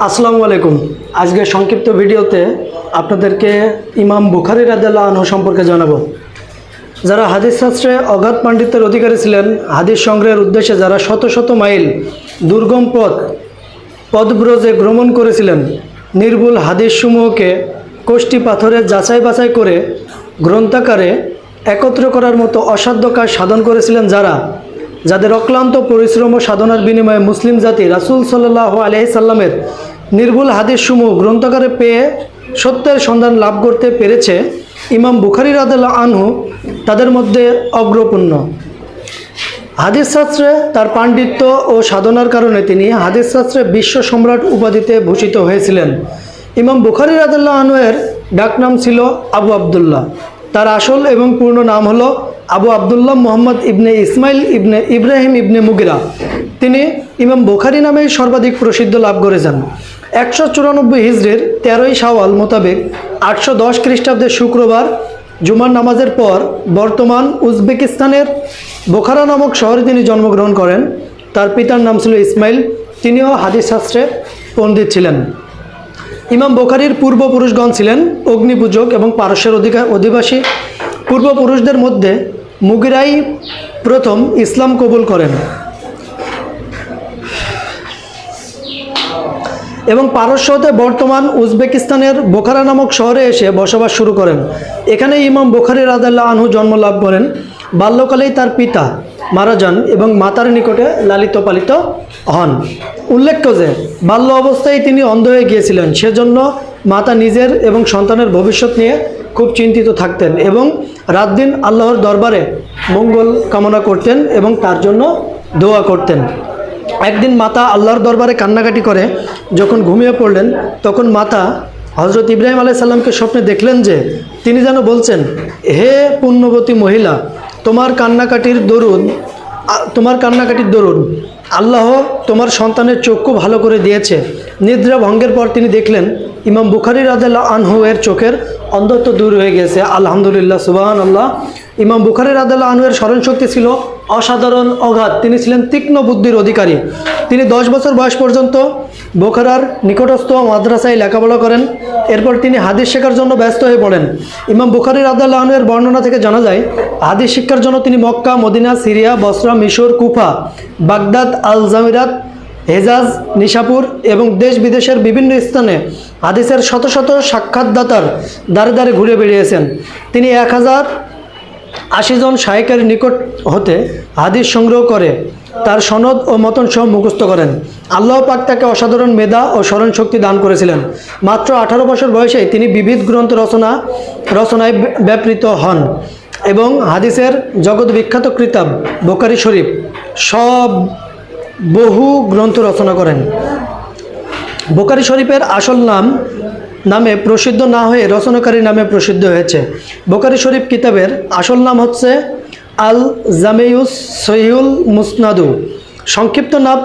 আসসালামু আলাইকুম। আজকে সংক্ষিপ্ত ভিডিওতে আপনাদেরকে ইমাম বুখারী রাদিয়াল্লাহু আনহু সম্পর্কে জানাবো। যারা হাদিস শাস্ত্রে অগাধ পাণ্ডিত্যের অধিকারী ছিলেন, হাদিস সংগ্রহের উদ্দেশ্যে যারা শত শত মাইল দুর্গম পদব্রজে ভ্রমণ করেছিলেন, নির্ভুল হাদিসসমূহকে কোষ্ঠী পাথরে যাচাই বাছাই করে গ্রন্থাকারে একত্র করার মতো অসাধ্য কাজ সাধন করেছিলেন, যাদের অক্লান্ত পরিশ্রম ও সাধনার বিনিময়ে মুসলিম জাতি রাসূল সাল্লাল্লাহু আলাইহি সাল্লামের নির্ভুল হাদিসসমূহ গ্রন্থাকারে পেয়ে সত্যের সন্ধান লাভ করতে পেরেছে, ইমাম বুখারী রাদিয়াল্লাহু আনহু তাদের মধ্যে অগ্রপূর্ণ। হাদিস শাস্ত্রে তার পাণ্ডিত্য ও সাধনার কারণে তিনি হাদিস শাস্ত্রে বিশ্ব সম্রাট উপাধিতে ভূষিত হয়েছিলেন। ইমাম বুখারী রাদিয়াল্লাহু আনহু এর ডাকনাম ছিল আবু আবদুল্লাহ। তার আসল এবং পূর্ণ নাম হলো আবু আবদুল্লাহ মুহাম্মদ ইবনে ইসমাইল ইবনে ইব্রাহিম ইবনে মুগিরা। তিনি ইমাম বুখারী নামেই সর্বাধিক প্রসিদ্ধ লাভ করেছেন। 194 হিজরির 13ই শাওয়াল মোতাবেক 810 খ্রিস্টাব্দের শুক্রবার জুমার নামাজের পর বর্তমান উজবেকিস্তানের বোখারা নামক শহরে তিনি জন্মগ্রহণ করেন। তার পিতার নাম ছিল ইসমাইল। তিনিও হাদিস শাস্ত্রে পণ্ডিত ছিলেন। ইমাম বুখারীর পূর্বপুরুষগণ ছিলেন অগ্নিপূজক এবং পারস্যের অধিবাসী। পূর্বপুরুষদের মধ্যে মুগিরাই প্রথম ইসলাম কবুল করেন এবং পারস্য হতে বর্তমান উজবেকিস্তানের বোখারা নামক শহরে এসে বসবাস শুরু করেন। এখানে ইমাম বুখারী রাদিয়াল্লাহু আনহু জন্ম লাভ করেন। বাল্যকালেই তার পিতা মারা যান এবং মাতার নিকটে লালিত পালিত হন। উল্লেখ্য যে বাল্য অবস্থায় তিনি অন্ধ হয়ে গিয়েছিলেন, সেজন্য মাতা নিজের এবং সন্তানের ভবিষ্যৎ নিয়ে খুব চিন্তিত থাকতেন এবং রাত দিন আল্লাহর দরবারে মঙ্গল কামনা করতেন এবং তার জন্য দোয়া করতেন। একদিন মাতা আল্লাহর দরবারে কান্নাকাটি করে যখন ঘুমিয়ে পড়লেন, তখন মাতা হযরত ইব্রাহিম আলাইহিস সালামকে স্বপ্নে দেখলেন যে তিনি যেন বলছেন, হে পুণ্যবতী মহিলা, তোমার কান্নাকাটির দরুন আল্লাহ তোমার সন্তানের চক্ষু ভালো করে দিয়েছে। নিদ্রা ভঙ্গের পর তিনি দেখলেন ইমাম বুখারী রাদিয়াল্লাহু আনহু এর চোখের অন্ধত্ব দূর হয়ে গেছে। আলহামদুলিল্লাহ, সুবহানাল্লাহ। ইমাম বুখারী রাদিয়াল্লাহু আনহু এর স্মরণশক্তি ছিল অসাধারণ, অগাধ। তিনি ছিলেন তীক্ষ্ণ বুদ্ধির অধিকারী। তিনি 10 বছর বয়স পর্যন্ত বোখারার নিকটস্থ মাদ্রাসায় লেখাপড়া করেন। এরপর তিনি হাদিস শেখার জন্য ব্যস্ত হয়ে পড়েন। ইমাম বুখারী রাদিয়াল্লাহু আনহু এর বর্ণনা থেকে জানা যায়, হাদিস শিক্ষার জন্য তিনি মক্কা, মদিনা, সিরিয়া, বসরা, মিশর, কুফা, বাগদাদ, আল জামিরাত, হেজাজ, নিশাপুর এবং দেশ বিদেশের বিভিন্ন স্থানে হাদিসের শত শত সাক্ষাৎদাতার দ্বারে দ্বারে ঘুরে বেরিয়েছেন। তিনি 1080 জন শায়েখের নিকট হতে হাদিস সংগ্রহ করে তার সনদ ও মতন সহ মুখস্থ করেন। আল্লাহ পাক তাকে অসাধারণ মেধা ও স্মরণশক্তি দান করেছিলেন। মাত্র 18 বছর বয়সে তিনি বিবিধ গ্রন্থ রচনায় ব্যাপৃত হন এবং হাদিসের জগৎ বিখ্যাত কিতাব বুখারী শরীফ বহু গ্রন্থ রচনা করেন। বুখারী শরীফের আসল নামে প্রসিদ্ধ না হয়ে রচনাকারী নামে প্রসিদ্ধ হয়েছে। বুখারী শরীফ কিতাবের আসল নাম হচ্ছে আল জামিউস সহিহুল মুসনাদু। সংক্ষিপ্ত নাম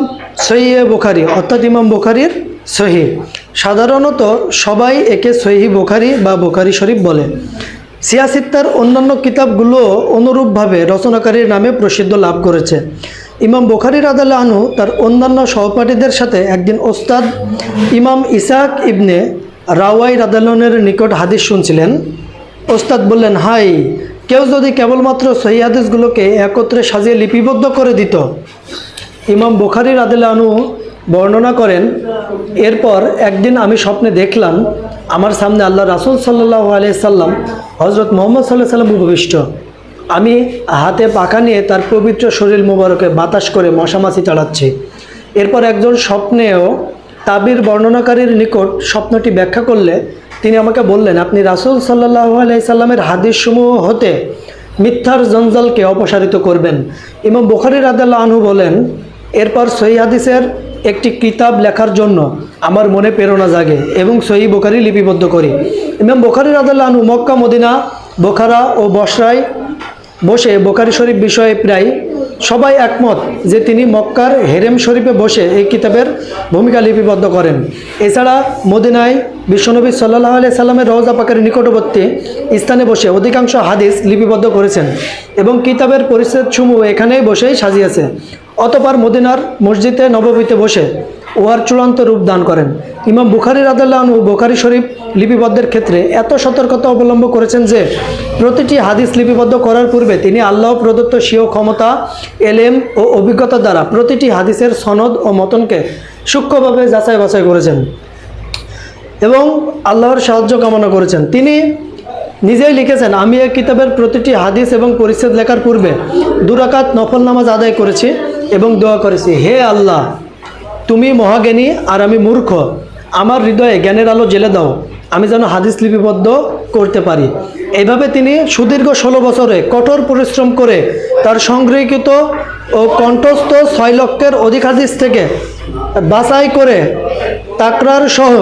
সহিহ বুখারী, অর্থাৎ ইমাম বুখারীর সহিহ। সাধারণত সবাই একে সহিহ বুখারী বা বুখারী শরীফ বলে। সিয়াসিত্তার অন্যান্য কিতাবগুলো অনুরূপভাবে রচনাকারীর নামে প্রসিদ্ধ লাভ করেছে। ইমাম বুখারী রাদিয়াল্লাহু আনহু তার অন্যান্য সহপাঠীদের সাথে একদিন ওস্তাদ ইমাম ইসহাক ইবনে রাওয়াই রাদিয়াল্লাহু আনহুর নিকট হাদিস শুনছিলেন। ওস্তাদ বললেন, হাই, কেউ যদি কেবলমাত্র সহিহ হাদিসগুলোকে একত্রে সাজিয়ে লিপিবদ্ধ করে দিত। ইমাম বুখারী রাদিয়াল্লাহু আনহু বর্ণনা করেন, এরপর একদিন আমি স্বপ্নে দেখলাম আমার সামনে আল্লাহ রাসূল সাল্লাল্লাহু আলাইহি সাল্লাম হযরত মুহাম্মদ সাল্লাল্লাহু আলাইহি সাল্লাম উপবিষ্ট। আমি হাতে পাখা নিয়ে তার পবিত্র শরীর মোবারকে বাতাস করে মশামাছি তাড়াচ্ছি। এরপর একজন স্বপ্নেও তাবির বর্ণনাকারীর নিকট স্বপ্নটি ব্যাখ্যা করলে তিনি আমাকে বললেন, আপনি রাসূল সাল্লাল্লাহু আলাইহি সাল্লামের হাদিসসমূহ হতে মিথ্যার জঞ্জালকে অপসারিত করবেন। ইমাম বুখারী রাদিয়াল্লাহু আনহু বলেন, এরপর সহিহ হাদিসের একটি কিতাব লেখার জন্য আমার মনে প্রেরণা জাগে এবং সহিহ বুখারী লিপিবদ্ধ করি। ইমাম বুখারী রাদিয়াল্লাহু আনহু মক্কা, মদিনা, বোখারা ও বসরায় বসে বুখারী শরীফ বিষয়ে প্রায় সবাই একমত যে তিনি মক্কার হেরেম শরীফে বসে এই কিতাবের ভূমিকা লিপিবদ্ধ করেন। এছাড়া মদিনায় বিশ্বনবী সাল্লাল্লাহু আলাইহি সাল্লামের রওজা পাকের নিকটবর্তী স্থানে বসে অধিকাংশ হাদিস লিপিবদ্ধ করেছেন এবং কিতাবের পরিচ্ছেদসমূহ এখানেই বসেই সাজিয়েছে। অতঃপর মদিনার মসজিদে নববীতে বসে উহার চূড়ান্ত রূপ দান করেন। ইমাম বুখারী রাদিয়াল্লাহু আনহু বুখারী শরীফ লিপিবদ্ধের ক্ষেত্রে এত সতর্কতা অবলম্বন করেছেন যে প্রতিটি হাদিস লিপিবদ্ধ করার পূর্বে তিনি আল্লাহ প্রদত্ত স্বীয় ক্ষমতা, এলেম ও অভিজ্ঞতা দ্বারা প্রতিটি হাদিসের সনদ ও মতনকে সূক্ষ্মভাবে যাচাই বাছাই করেছেন এবং আল্লাহর সাহায্য কামনা করেছেন। তিনি নিজেই লিখেছেন, আমি এই কিতাবের প্রতিটি হাদিস এবং পরিচ্ছেদ লেখার পূর্বে 2 রাকাত নফল নামাজ আদায় করেছি এবং দোয়া করেছি, হে আল্লাহ, তুমি মহাজ্ঞানী আর আমি মূর্খ, আমার হৃদয়ে জ্ঞানের আলো জ্বেলে দাও, আমি যেন হাদিস লিপিবদ্ধ করতে পারি। এইভাবে তিনি সুদীর্ঘ 16 বছরে কঠোর পরিশ্রম করে তার সংগৃহীত ও কণ্ঠস্থ 6 লক্ষের অধিক হাদিস থেকে বাছাই করে তাকরার সহ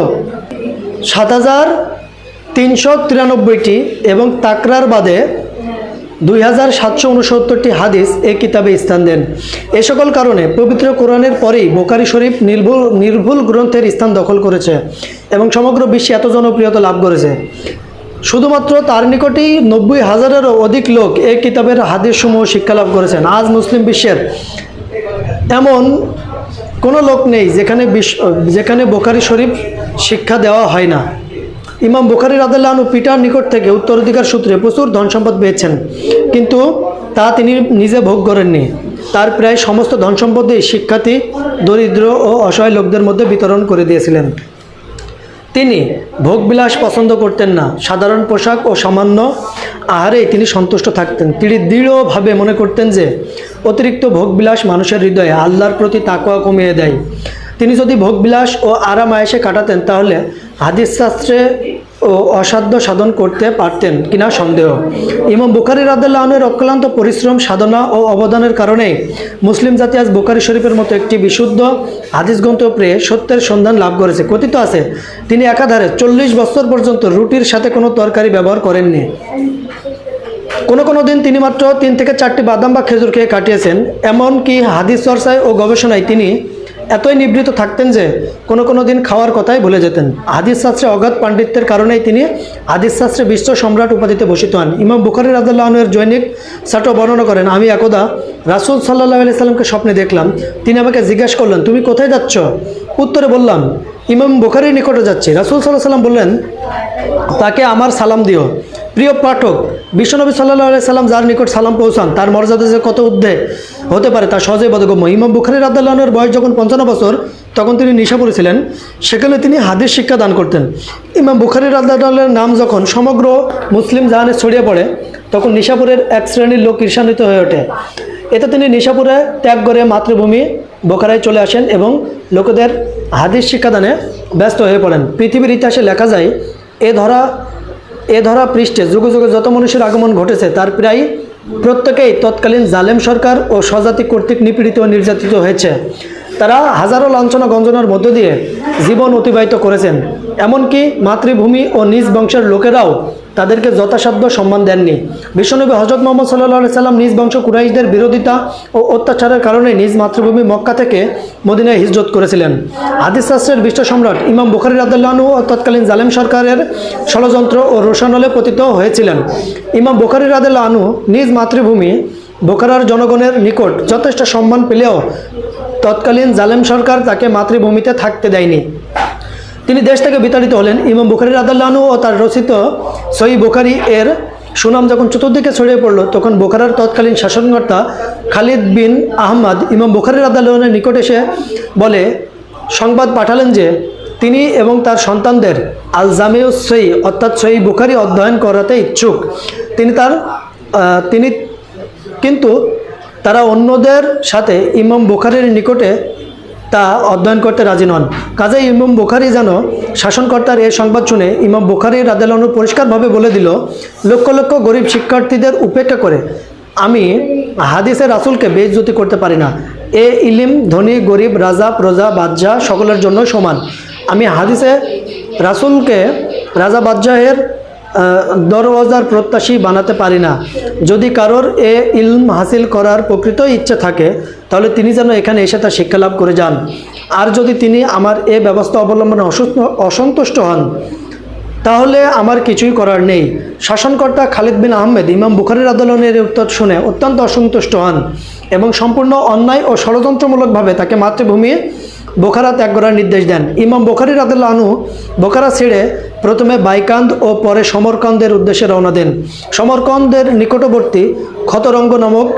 7,393টি এবং তাকরার বাদে 2,769টি হাদিস এই কিতাবে স্থান দেন। এ সকল কারণে পবিত্র কোরআনের পরেই বুখারী শরীফ নির্ভুল গ্রন্থের স্থান দখল করেছে এবং সমগ্র বিশ্বে এত জনপ্রিয়তা লাভ করেছে। শুধুমাত্র তার নিকটেই 90,000-এরও অধিক লোক এই কিতাবের হাদিসসমূহ শিক্ষা লাভ করেছেন। আজ মুসলিম বিশ্বের এমন কোনো লোক নেই যেখানে বুখারী শরীফ শিক্ষা দেওয়া হয় না। ইমাম বুখারী রাদিয়াল্লাহু আনহু পিতার নিকট থেকে উত্তরাধিকার সূত্রে প্রচুর ধন সম্পদ পেয়েছেন, কিন্তু তা তিনি নিজে ভোগ করেননি। তার প্রায় সমস্ত ধন সম্পদই শিক্ষার্থী, দরিদ্র ও অসহায় লোকদের মধ্যে বিতরণ করে দিয়েছিলেন। তিনি ভোগবিলাস পছন্দ করতেন না, সাধারণ পোশাক ও সামান্য আহারেই তিনি সন্তুষ্ট থাকতেন। তিনি দৃঢ়ভাবে মনে করতেন যে অতিরিক্ত ভোগবিলাস মানুষের হৃদয়ে আল্লাহর প্রতি তাকওয়া কমিয়ে দেয়। তিনি যদি ভোগবিলাস ও আরাম আয়েশে কাটাতেন তাহলে হাদিস শাস্ত্রে ও অসাধ্য সাধন করতে পারতেন কিনা সন্দেহ। ইমাম বুখারী রাদিয়াল্লাহু আনহুর অক্লান্ত পরিশ্রম, সাধনা ও অবদানের কারণে মুসলিম জাতি আজ বুখারী শরীফের মতো একটি বিশুদ্ধ হাদিস গ্রন্থ পেয়ে সত্যের সন্ধান লাভ করেছে। কথিত আছে, তিনি একাধারে 40 বছর পর্যন্ত রুটির সাথে কোনো তরকারি ব্যবহার করেননি। কোনো দিন তিনি মাত্র 3 থেকে 4টি বাদাম বা খেজুর খেয়ে কাটিয়েছেন। এমনকি হাদিস চর্চায় ও গবেষণায় তিনি এতই নিবৃত থাকতেন যে কোনো দিন খাওয়ার কথাই ভুলে যেতেন। হাদিস শাস্ত্রে অগাধ পাণ্ডিত্যের কারণেই তিনি হাদিস শাস্ত্রে বিশ্ব সম্রাট উপাধিতে ভূষিত হন। ইমাম বুখারী রাদিয়াল্লাহু আনহু এর জৈনিক ছাত্র বর্ণনা করেন, আমি একদা রাসূল সাল্লাল্লাহু আলাইহি সাল্লামকে স্বপ্নে দেখলাম। তিনি আমাকে জিজ্ঞাসা করলেন, তুমি কোথায় যাচ্ছ? উত্তরে বললাম, ইমাম বুখারীর নিকটে যাচ্ছি। রাসূল সাল্লাল্লাহু আলাইহি সাল্লাম বললেন, তাকে আমার সালাম দিও। প্রিয় পাঠক, বিশ্বনবী সাল্লাল্লাহু আলাইহি সাল্লাম যার নিকট সালাম পৌঁছান তার মর্যাদা যে কত ঊর্ধ্বে হতে পারে তা সহজেই বোধগম্য। ইমাম বুখারী রাদিয়াল্লাহু আনহুর বয়স যখন 55 বছর তখন তিনি নিশাপুরে ছিলেন। সেখানে তিনি হাদিস শিক্ষা দান করতেন। ইমাম বুখারী রাদিয়াল্লাহু আনহুর নাম যখন সমগ্র মুসলিম জাহানে ছড়িয়ে পড়ে তখন নিশাপুরের এক শ্রেণীর লোক ঈর্ষান্বিত হয়ে ওঠে। এতে তিনি নিশাপুরে ত্যাগ করে মাতৃভূমি বোখারায় চলে আসেন এবং লোকেদের হাদিস শিক্ষাদানে ব্যস্ত হয়ে পড়েন। পৃথিবীর ইতিহাসে লেখা যায়, এ ধরা পৃষ্ঠে যুগে যুগে যত মানুষের আগমন ঘটেছে তার প্রায় প্রত্যেকেই তৎকালীন জালেম সরকার ও স্বজাতি কর্তৃক নিপীড়িত ও নির্যাতিত হয়েছে। তারা হাজারো লাঞ্ছনা গঞ্জনার মধ্য দিয়ে জীবন অতিবাহিত করেছেন। এমনকি মাতৃভূমি ও নিজ বংশের লোকেরাও তাদেরকে যথাসাধ্য সম্মান দেননি। বিশ্বনবী হযরত মুহাম্মদ সাল্লাল্লাহু আলাইহি সাল্লাম নিজ বংশ কুরাইশদের বিরোধিতা ও অত্যাচারের কারণে নিজ মাতৃভূমি মক্কা থেকে মদিনায় হিজরত করেছিলেন। হাদিস শাস্ত্রের বিশ্ব সম্রাট ইমাম বুখারী রাদিয়াল্লাহু আনহু ও তৎকালীন জালেম সরকারের ষড়যন্ত্র ও রোষানলে পতিত হয়েছিলেন। ইমাম বুখারী রাদিয়াল্লাহু আনহু নিজ মাতৃভূমি বোখারার জনগণের নিকট যথেষ্ট সম্মান পেলেও তৎকালীন জালেম সরকার তাকে মাতৃভূমিতে থাকতে দেয়নি। তিনি দেশ থেকে বিতাড়িত হলেন। ইমাম বুখারী রাদিয়াল্লাহু আনহু ও তার রচিত সহিহ বুখারী এর সুনাম যখন চতুর্দিকে ছড়িয়ে পড়ল তখন বোখারার তৎকালীন শাসনকর্তা খালিদ বিন আহমদ ইমাম বুখারী রাদিয়াল্লাহু আনহুর নিকট এসে বলে সংবাদ পাঠালেন যে তিনি এবং তার সন্তানদের আল জামিউস সহিহ অর্থাৎ সহিহ বুখারী অধ্যয়ন করাতে ইচ্ছুক। কিন্তু তারা অন্যদের সাথে ইমাম বুখারীর নিকটে তা অধ্যয়ন করতে রাজি নন। কাজেই ইমাম বুখারী যেন শাসনকর্তার এই সংবাদ শুনে ইমাম বুখারী রাদিয়াল্লাহু আনহু পরিষ্কারভাবে বলে দিল, লক্ষ লক্ষ গরিব শিক্ষার্থীদের উপেক্ষা করে আমি হাদিসে রাসূলকে বেইজ্জতি করতে পারি না। এ ইলম ধনী গরিব রাজা প্রজা বাদশাহ সকলের জন্য সমান। আমি হাদিসে রাসূলকে রাজা বাদশাহের দরওয়াজার প্রত্যাশী বানাতে পারি না। যদি কারোর এ ইলম হাসিল করার প্রকৃত ইচ্ছে থাকে তাহলে তিনি যেন এখানে এসে তার শিক্ষা লাভ করে যান। আর যদি তিনি আমার এ ব্যবস্থা অবলম্বনে অসন্তুষ্ট হন তাহলে আমার কিছুই করার নেই। শাসনকর্তা খালিদ বিন আহমেদ ইমাম বুখারী রাদিয়াল্লাহু আনহু এর উত্তর শুনে অত্যন্ত অসন্তুষ্ট হন এবং সম্পূর্ণ অন্যায় ও ষড়যন্ত্রমূলকভাবে তাকে মাতৃভূমি বোখারা ত্যাগ করার নির্দেশ দেন। ইমাম বুখারী রাদিয়াল্লাহু আনহু বোখারা ছেড়ে প্রথমে বাইকান্দ ও পরে সমরকন্দের উদ্দেশ্যে রওনা দেন। সমরকন্দের নিকটবর্তী খতরঙ্গ নামক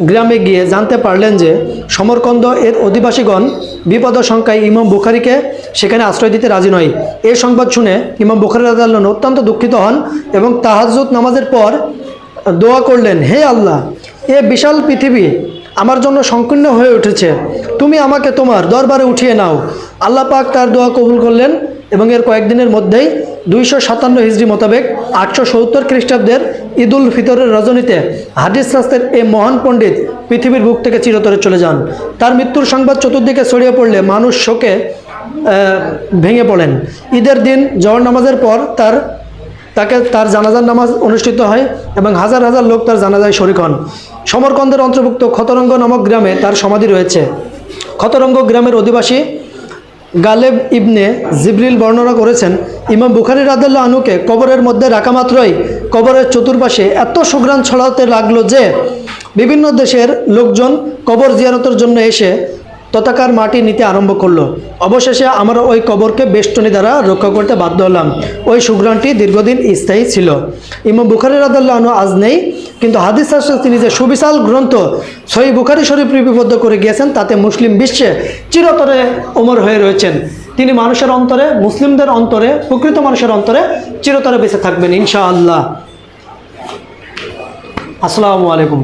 গ্রামে গিয়ে জানতে পারলেন যে সমরকন্দ এর অধিবাসীগণ বিপদাশঙ্কায় ইমাম বুখারীকে সেখানে আশ্রয় দিতে রাজি নয়। এই সংবাদ শুনে ইমাম বুখারী রাদিয়াল্লাহু আনহু অত্যন্ত দুঃখিত হন এবং তাহাজ্জুদ নামাজের পর দোয়া করলেন, হে আল্লাহ, এ বিশাল পৃথিবী আমার জন্য সংকীর্ণ হয়ে উঠেছে, তুমি আমাকে তোমার দরবারে উঠিয়ে নাও। আল্লাহ পাক তার দোয়া কবুল করলেন এবং এর কয়েকদিনের মধ্যেই 257 হিজরি মোতাবেক 870 খ্রিস্টাব্দের ঈদুল ফিতরের রজনীতে হাদিস শাস্ত্রের এই মহান পণ্ডিত পৃথিবীর বুক থেকে চিরতরে চলে যান। তার মৃত্যুর সংবাদ চতুর্দিকে ছড়িয়ে পড়লে মানুষ শোকে ভেঙে পড়েন। ঈদের দিন জহর নামাজের পর তার জানাজার নামাজ অনুষ্ঠিত হয় এবং হাজার হাজার লোক তার জানাজায় শরিক হন। সমরকন্দের অন্তর্ভুক্ত খতরঙ্গ নামক গ্রামে তার সমাধি রয়েছে। খতরঙ্গ গ্রামের অধিবাসী গালেব ইবনে জিবরিল বর্ণনা করেছেন, ইমাম বুখারী রাদিয়াল্লাহু আনহুকে কবরের মধ্যে রাখা মাত্রই কবরের চতুর্পাশে এত সুঘ্রাণ ছড়াতে লাগলো যে বিভিন্ন দেশের লোকজন কবর জিয়ারতের জন্য এসে তথাকার মাটি নিতে আরম্ভ করলো। অবশেষে আমরা ওই কবরকে বেষ্টনী দ্বারা রক্ষা করতে বাধ্য হলাম। ওই সুঘ্রাণটি দীর্ঘদিন স্থায়ী ছিল। ইমাম বুখারী রাদিয়াল্লাহু আনহু আজ নেই, কিন্তু হাদিস শাস্ত্রে তিনি যে সুবিশাল গ্রন্থ সহিহ বুখারী শরীফ লিপিবদ্ধ করে গিয়েছেন তাতে মুসলিম বিশ্বে চিরতরে অমর হয়ে রয়েছেন। তিনি মানুষের অন্তরে, মুসলিমদের অন্তরে, প্রকৃত মানুষের অন্তরে চিরতরে বেঁচে থাকবেন ইনশাআল্লাহ। আসসালামু আলাইকুম।